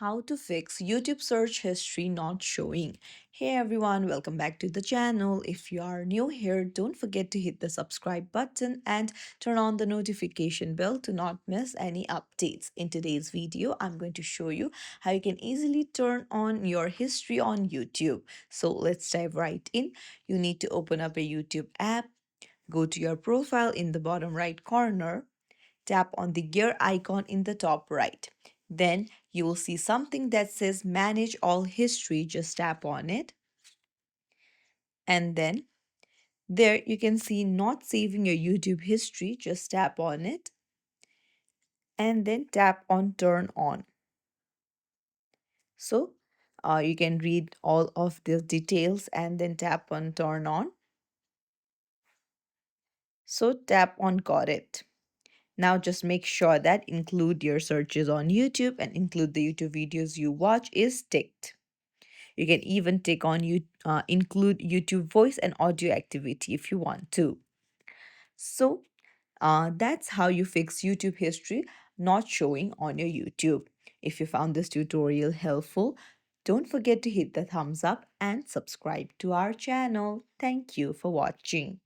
How to fix YouTube search history not showing. Hey everyone, welcome back to the channel. If you are new here, don't forget to hit the subscribe button and turn on the notification bell to not miss any updates. In today's video, I'm going to show you how you can easily turn on your history on YouTube. So let's dive right in. You need to open up a YouTube app, go to your profile in the bottom right corner. Tap on the gear icon in the top right. Then you will see something that says Manage All History. Just tap on it. And then there you can see Not Saving Your YouTube History. Just tap on it. And then tap on Turn On. So you can read all of the details and then tap on Turn On. So tap on Got It. Now just make sure that include your searches on YouTube and include the YouTube videos you watch is ticked. You can even tick on include YouTube voice and audio activity if you want to. So that's how you fix YouTube history not showing on your YouTube. If you found this tutorial helpful, don't forget to hit the thumbs up and subscribe to our channel. Thank you for watching.